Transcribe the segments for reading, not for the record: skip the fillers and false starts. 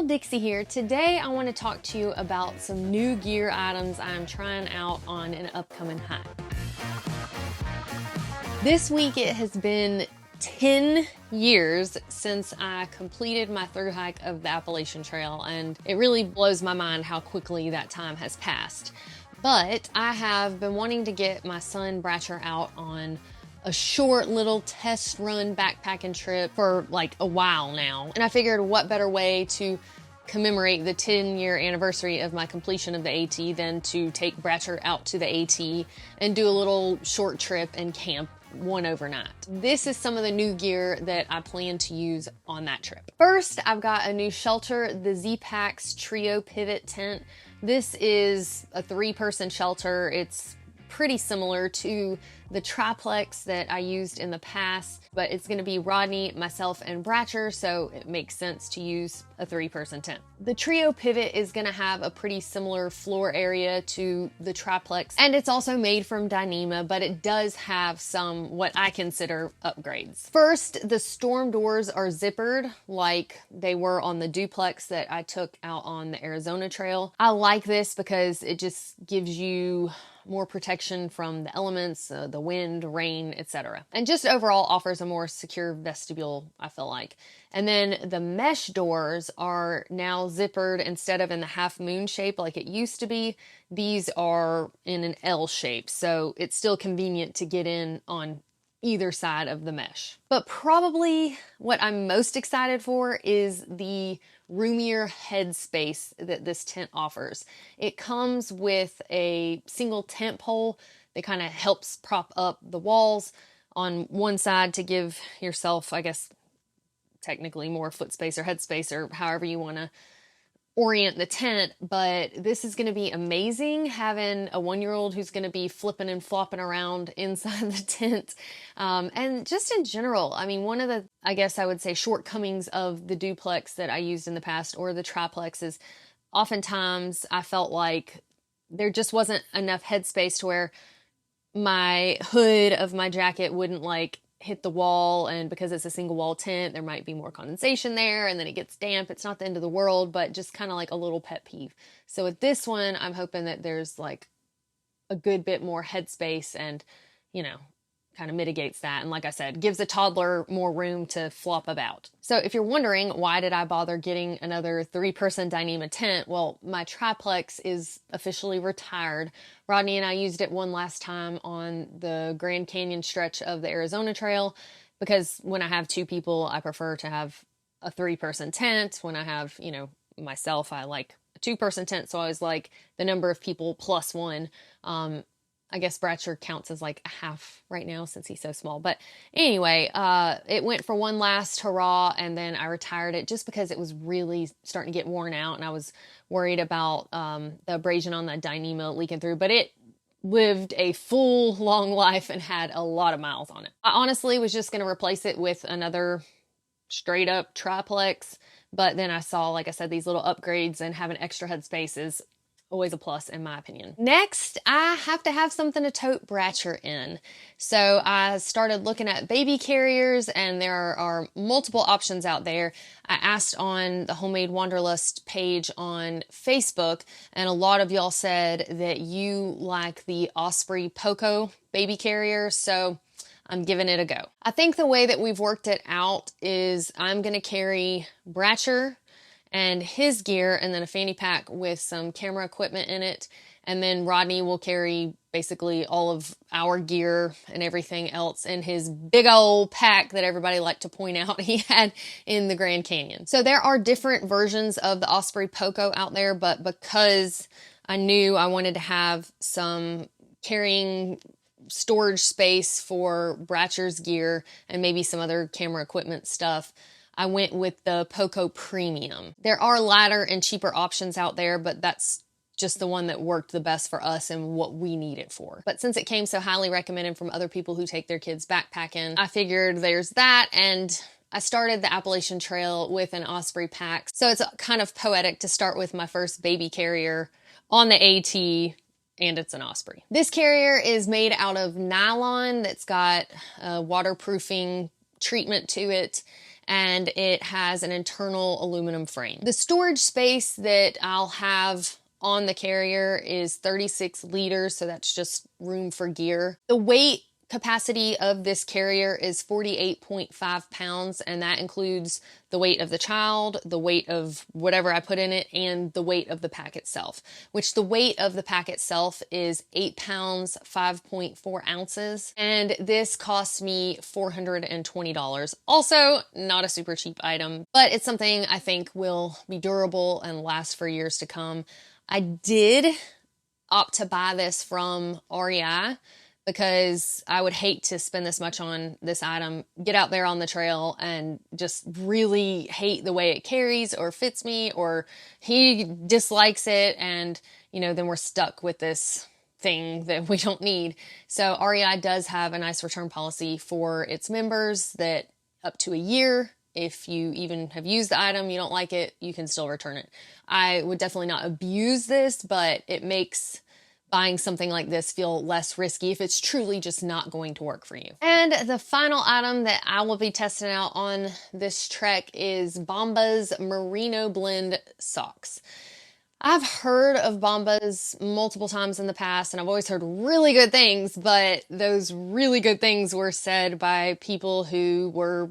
y'all, Dixie here. Today I want to talk to you about some new gear items I'm trying out on an upcoming hike. This week it has been 10 years since I completed my thru hike of the Appalachian Trail, and it really blows my mind how quickly that time has passed. But I have been wanting to get my son Bratcher out on a short little test run backpacking trip for like a while now. And I figured what better way to commemorate the 10-year anniversary of my completion of the AT than to take Bratcher out to the AT and do a little short trip and camp one overnight. This is some of the new gear that I plan to use on that trip. First, I've got a new shelter, the Zpacks Trio Pivot Tent. This is a 3-person shelter. It's pretty similar to the triplex that I used in the past, but it's gonna be Rodney, myself, and Bratcher, so it makes sense to use a 3-person tent. The Trio Pivot is gonna have a pretty similar floor area to the triplex, and it's also made from Dyneema, but it does have some what I consider upgrades. First, the storm doors are zippered like they were on the duplex that I took out on the Arizona Trail. I like this because it just gives you more protection from the elements, the wind, rain, etc. And just overall offers a more secure vestibule, I feel like. And then the mesh doors are now zippered instead of in the half moon shape like it used to be. These are in an L shape, so it's still convenient to get in on either side of the mesh. But probably what I'm most excited for is the roomier headspace that this tent offers. It comes with a single tent pole that kind of helps prop up the walls on one side to give yourself, I guess, technically more foot space or head space or however you want to orient the tent. But this is going to be amazing, having a 1-year-old who's going to be flipping and flopping around inside the tent. And just in general, I mean, one of the, I guess I would say, shortcomings of the duplex that I used in the past or the triplex is oftentimes I felt like there just wasn't enough headspace to where my hood of my jacket wouldn't like hit the wall, and because it's a single wall tent, there might be more condensation there and then it gets damp. It's not the end of the world, but just kind of like a little pet peeve. So with this one, I'm hoping that there's like a good bit more headspace and, you know, kind of mitigates that. And like I said, gives a toddler more room to flop about. So if you're wondering, why did I bother getting another 3-person Dyneema tent? Well, my triplex is officially retired. Rodney and I used it one last time on the Grand Canyon stretch of the Arizona Trail, because when I have 2 people, I prefer to have a 3-person tent. When I have, you know, myself, I like a 2-person tent. So I was like the number of people plus 1. I guess Bratcher counts as like a half right now since he's so small. But anyway, it went for one last hurrah, and then I retired it just because it was really starting to get worn out, and I was worried about the abrasion on the Dyneema leaking through. But it lived a full, long life and had a lot of miles on it. I honestly was just going to replace it with another straight up triplex, but then I saw, like I said, these little upgrades, and having extra headspace is always a plus in my opinion. Next, I have to have something to tote Bratcher in. So I started looking at baby carriers, and there are multiple options out there. I asked on the Homemade Wanderlust page on Facebook, and a lot of y'all said that you like the Osprey Poco baby carrier, so I'm giving it a go. I think the way that we've worked it out is I'm gonna carry Bratcher and his gear, and then a fanny pack with some camera equipment in it. And then Rodney will carry basically all of our gear and everything else in his big old pack that everybody liked to point out he had in the Grand Canyon. So there are different versions of the Osprey Poco out there, but because I knew I wanted to have some carrying storage space for Bratcher's gear and maybe some other camera equipment stuff, I went with the Poco Premium. There are lighter and cheaper options out there, but that's just the one that worked the best for us and what we need it for. But since it came so highly recommended from other people who take their kids backpacking, I figured there's that, and I started the Appalachian Trail with an Osprey pack. So it's kind of poetic to start with my first baby carrier on the AT, and it's an Osprey. This carrier is made out of nylon that's got a waterproofing treatment to it. and it has an internal aluminum frame. The storage space that I'll have on the carrier is 36 liters, so that's just room for gear. The weight capacity of this carrier is 48.5 pounds, and that includes the weight of the child, the weight of whatever I put in it, and the weight of the pack itself, which the weight of the pack itself is 8 pounds, 5.4 ounces, and this cost me $420. Also, not a super cheap item, but it's something I think will be durable and last for years to come. I did opt to buy this from REI because I would hate to spend this much on this item, get out there on the trail and just really hate the way it carries or fits me, or he dislikes it and, then we're stuck with this thing that we don't need. So REI does have a nice return policy for its members that up to a year, if you even have used the item, you don't like it, you can still return it. I would definitely not abuse this, but it makes buying something like this feel less risky if it's truly just not going to work for you. And the final item that I will be testing out on this trek is Bombas Merino Blend Socks. I've heard of Bombas multiple times in the past, and I've always heard really good things, but those really good things were said by people who were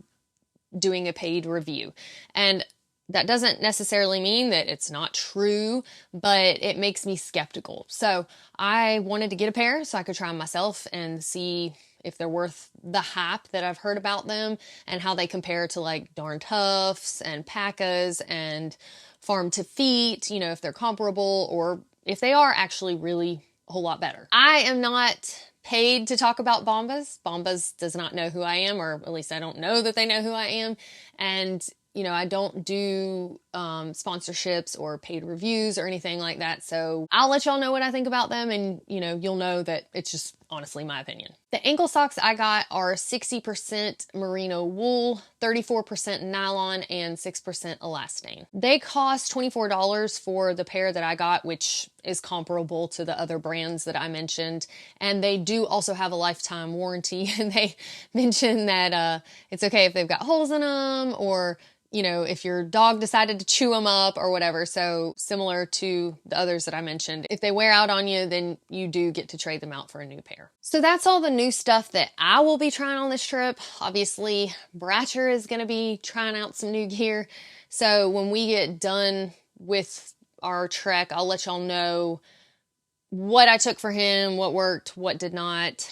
doing a paid review. And that doesn't necessarily mean that it's not true, but it makes me skeptical. So I wanted to get a pair so I could try them myself and see if they're worth the hype that I've heard about them and how they compare to like Darn Toughs and Packas and Farm to Feet, if they're comparable or if they are actually really a whole lot better. I am not paid to talk about Bombas. Bombas does not know who I am, or at least I don't know that they know who I am. And I don't do sponsorships or paid reviews or anything like that. So I'll let y'all know what I think about them, and you'll know that it's just honestly my opinion. The ankle socks I got are 60% merino wool, 34% nylon, and 6% elastane. They cost $24 for the pair that I got, which is comparable to the other brands that I mentioned. And they do also have a lifetime warranty, and they mention that it's okay if they've got holes in them, or if your dog decided to chew them up or whatever. So similar to the others that I mentioned, if they wear out on you, then you do get to trade them out for a new pair. So that's all the new stuff that I will be trying on this trip. Obviously, Bratcher is going to be trying out some new gear. So when we get done with our trek, I'll let y'all know what I took for him, what worked, what did not.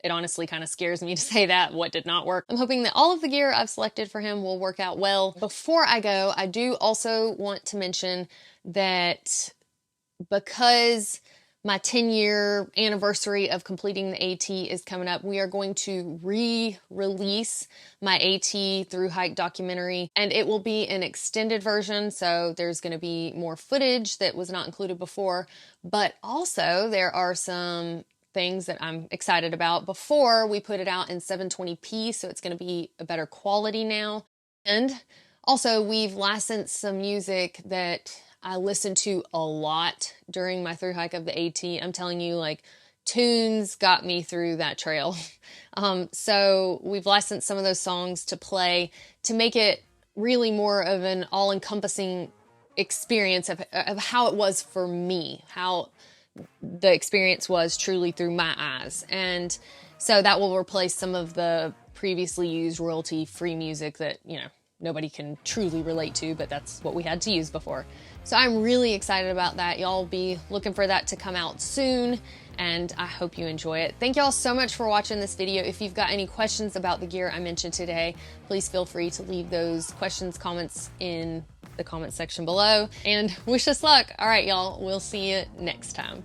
It honestly kind of scares me to say that, what did not work. I'm hoping that all of the gear I've selected for him will work out well. Before I go, I do also want to mention that because my 10-year anniversary of completing the AT is coming up, we are going to re-release my AT thru-hike documentary, and it will be an extended version. So there's going to be more footage that was not included before, but also there are some things that I'm excited about. Before, we put it out in 720p, so it's going to be a better quality now. And also, we've licensed some music that I listened to a lot during my thru hike of the AT. I'm telling you, like, tunes got me through that trail. So we've licensed some of those songs to play to make it really more of an all-encompassing experience of how it was for me, how the experience was truly through my eyes. And so that will replace some of the previously used royalty-free music that, nobody can truly relate to, but that's what we had to use before. So I'm really excited about that. Y'all be looking for that to come out soon, and I hope you enjoy it. Thank y'all so much for watching this video. If you've got any questions about the gear I mentioned today, please feel free to leave those questions, comments in the comment section below, and wish us luck. All right, y'all, we'll see you next time.